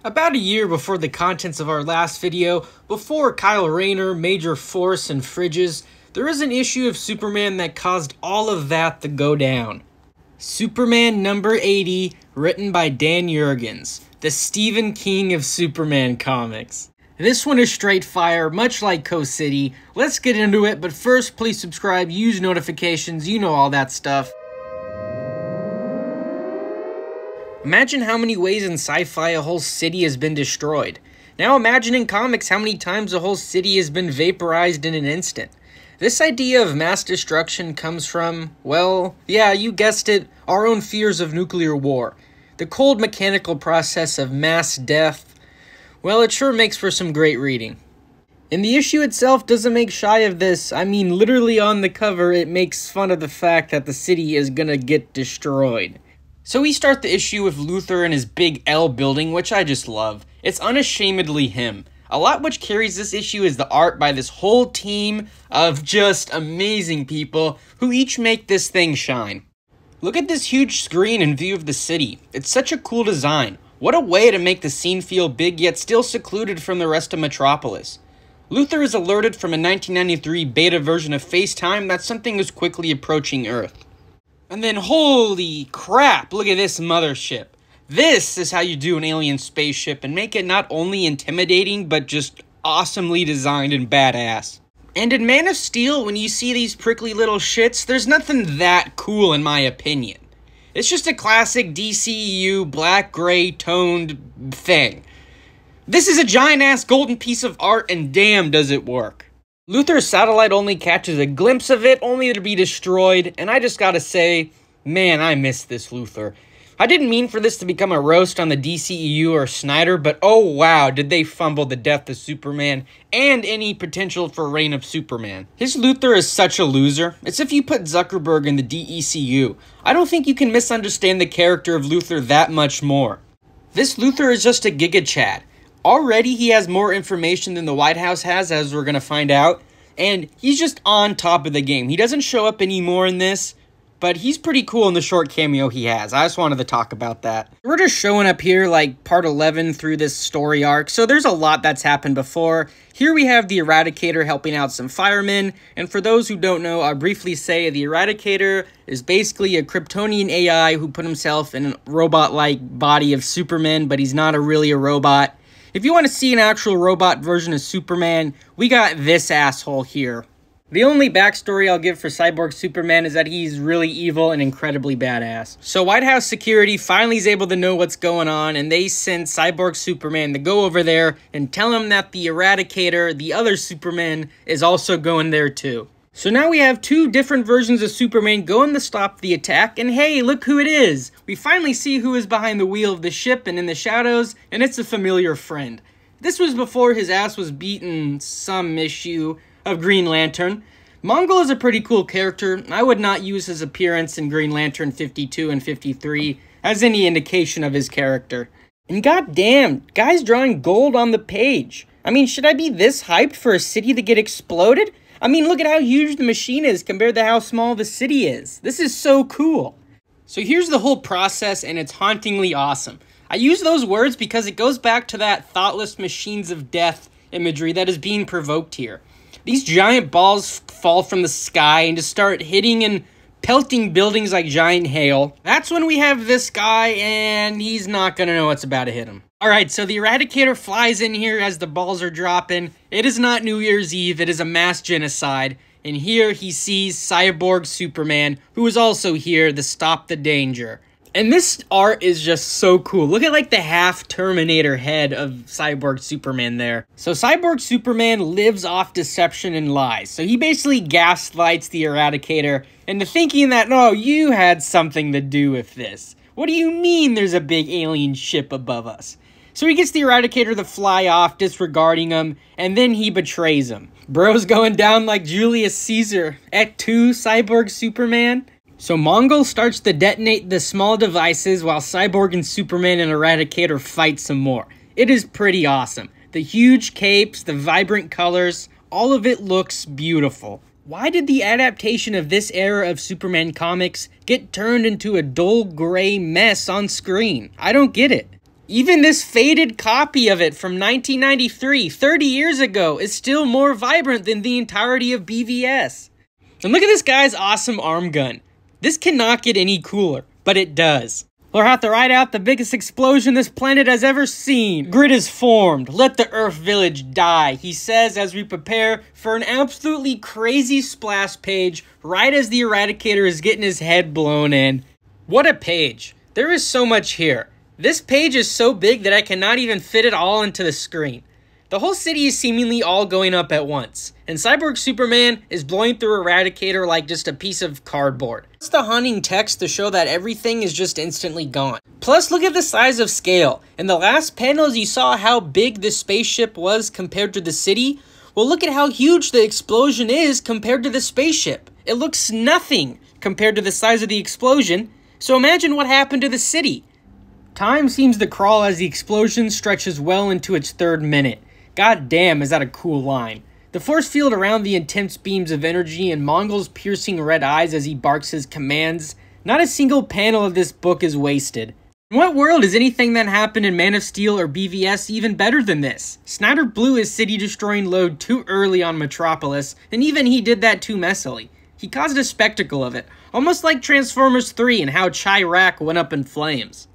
About a year before the contents of our last video, before Kyle Rayner, Major Force, and Fridges, there was an issue of Superman that caused all of that to go down. Superman number 80, written by Dan Jurgens, the Stephen King of Superman comics. This one is straight fire, much like Coast City. Let's get into it, but first, please subscribe, use notifications, you know all that stuff. Imagine how many ways in sci-fi a whole city has been destroyed. Now imagine in comics how many times a whole city has been vaporized in an instant. This idea of mass destruction comes from, well, yeah, you guessed it, our own fears of nuclear war. The cold mechanical process of mass death, well, it sure makes for some great reading. And the issue itself doesn't make shy of this. I mean, literally on the cover, it makes fun of the fact that the city is gonna get destroyed. So we start the issue with Luthor in his big L building, which I just love. It's unashamedly him. A lot which carries this issue is the art by this whole team of just amazing people who each make this thing shine. Look at this huge screen and view of the city. It's such a cool design. What a way to make the scene feel big yet still secluded from the rest of Metropolis. Luthor is alerted from a 1993 beta version of FaceTime that something is quickly approaching Earth. And then, holy crap, look at this mothership. This is how you do an alien spaceship and make it not only intimidating, but just awesomely designed and badass. And in Man of Steel, when you see these prickly little shits, there's nothing that cool in my opinion. It's just a classic DCEU black-gray toned thing. This is a giant-ass golden piece of art, and damn does it work. Luthor's satellite only catches a glimpse of it, only to be destroyed, and I just gotta say, man, I miss this Luthor. I didn't mean for this to become a roast on the DCEU or Snyder, but oh wow, did they fumble the death of Superman and any potential for reign of Superman. His Luthor is such a loser. It's if you put Zuckerberg in the DECU. I don't think you can misunderstand the character of Luthor that much more. This Luthor is just a Giga Chad. Already, he has more information than the White House has, as we're going to find out, and he's just on top of the game. He doesn't show up anymore in this, but he's pretty cool in the short cameo he has. I just wanted to talk about that. We're just showing up here like part 11 through this story arc, so there's a lot that's happened before. Here we have the Eradicator helping out some firemen, and for those who don't know, I'll briefly say the Eradicator is basically a Kryptonian AI who put himself in a robot-like body of Superman, but he's not really a robot. If you want to see an actual robot version of Superman, we got this asshole here. The only backstory I'll give for Cyborg Superman is that he's really evil and incredibly badass. So White House security finally is able to know what's going on, and they send Cyborg Superman to go over there and tell him that the Eradicator, the other Superman, is also going there too. So now we have two different versions of Superman going to stop the attack, and hey, look who it is! We finally see who is behind the wheel of the ship and in the shadows, and it's a familiar friend. This was before his ass was beaten some issue of Green Lantern. Mongol is a pretty cool character. I would not use his appearance in Green Lantern 52 and 53 as any indication of his character. And goddamn, guy's drawing gold on the page. I mean, should I be this hyped for a city to get exploded? I mean, look at how huge the machine is compared to how small the city is. This is so cool. So here's the whole process, and it's hauntingly awesome. I use those words because it goes back to that thoughtless machines of death imagery that is being provoked here. These giant balls fall from the sky and just start hitting and pelting buildings like giant hail. That's when we have this guy, and he's not gonna know what's about to hit him. Alright, so the Eradicator flies in here as the balls are dropping. It is not New Year's Eve, it is a mass genocide. And here he sees Cyborg Superman, who is also here to stop the danger. And this art is just so cool. Look at like the half Terminator head of Cyborg Superman there. So Cyborg Superman lives off deception and lies. So he basically gaslights the Eradicator into thinking that, no, you had something to do with this. What do you mean there's a big alien ship above us? So he gets the Eradicator to fly off, disregarding him, and then he betrays him. Bro's going down like Julius Caesar. Et tu, Cyborg Superman? So Mongol starts to detonate the small devices while Cyborg and Superman and Eradicator fight some more. It is pretty awesome. The huge capes, the vibrant colors, all of it looks beautiful. Why did the adaptation of this era of Superman comics get turned into a dull gray mess on screen? I don't get it. Even this faded copy of it from 1993, 30 years ago, is still more vibrant than the entirety of BVS. And look at this guy's awesome arm gun. This cannot get any cooler, but it does. We'll have to ride out the biggest explosion this planet has ever seen. Grid is formed. Let the Earth village die, he says as we prepare for an absolutely crazy splash page right as the Eradicator is getting his head blown in. What a page. There is so much here. This page is so big that I cannot even fit it all into the screen. The whole city is seemingly all going up at once, and Cyborg Superman is blowing through Eradicator like just a piece of cardboard. It's the haunting text to show that everything is just instantly gone. Plus, look at the size of scale. In the last panels, you saw how big the spaceship was compared to the city. Well, look at how huge the explosion is compared to the spaceship. It looks nothing compared to the size of the explosion, so imagine what happened to the city. Time seems to crawl as the explosion stretches well into its 3rd minute. God damn, is that a cool line. The force field around the intense beams of energy and Mongol's piercing red eyes as he barks his commands. Not a single panel of this book is wasted. In what world is anything that happened in Man of Steel or BVS even better than this? Snyder blew his city-destroying load too early on Metropolis, and even he did that too messily. He caused a spectacle of it, almost like Transformers 3 and how Chirac went up in flames.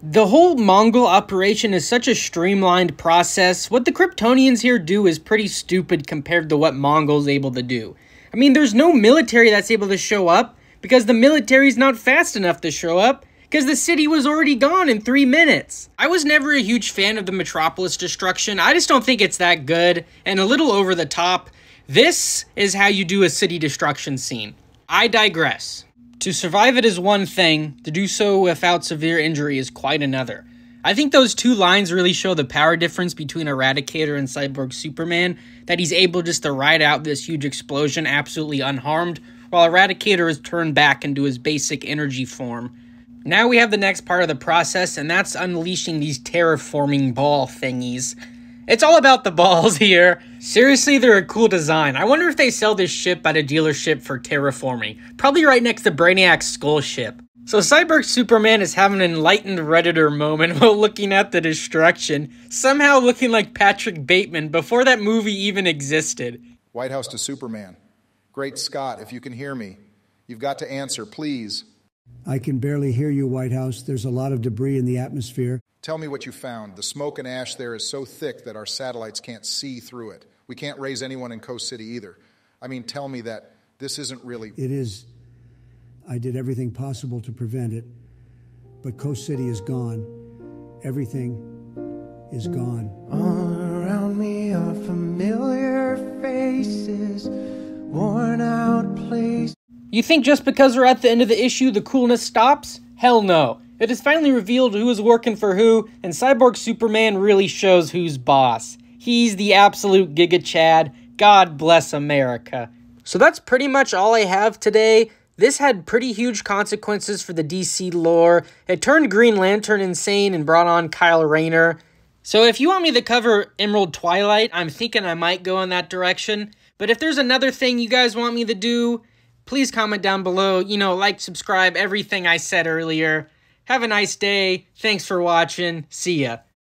The whole Mongol operation is such a streamlined process. What the Kryptonians here do is pretty stupid compared to what Mongol's able to do. I mean, there's no military that's able to show up because the military's not fast enough to show up because the city was already gone in 3 minutes. I was never a huge fan of the Metropolis destruction. I just don't think it's that good and a little over the top. This is how you do a city destruction scene. I digress. To survive it is one thing, to do so without severe injury is quite another. I think those two lines really show the power difference between Eradicator and Cyborg Superman, that he's able just to ride out this huge explosion absolutely unharmed, while Eradicator is turned back into his basic energy form. Now we have the next part of the process, and that's unleashing these terraforming ball thingies. It's all about the balls here. Seriously, they're a cool design. I wonder if they sell this ship at a dealership for terraforming. Probably right next to Brainiac's skull ship. So Cyborg Superman is having an enlightened Redditor moment while looking at the destruction, somehow looking like Patrick Bateman before that movie even existed. White House to Superman. Great Scott, if you can hear me, you've got to answer, please. I can barely hear you, White House. There's a lot of debris in the atmosphere. Tell me what you found. The smoke and ash there is so thick that our satellites can't see through it. We can't raise anyone in Coast City either. I mean, tell me that this isn't really... It is. I did everything possible to prevent it. But Coast City is gone. Everything is gone. All around me are familiar faces, worn out places. You think just because we're at the end of the issue, the coolness stops? Hell no. It is finally revealed who is working for who, and Cyborg Superman really shows who's boss. He's the absolute Giga Chad. God bless America. So that's pretty much all I have today. This had pretty huge consequences for the DC lore. It turned Green Lantern insane and brought on Kyle Rayner. So if you want me to cover Emerald Twilight, I'm thinking I might go in that direction. But if there's another thing you guys want me to do, please comment down below. You know, like, subscribe, everything I said earlier. Have a nice day. Thanks for watching. See ya.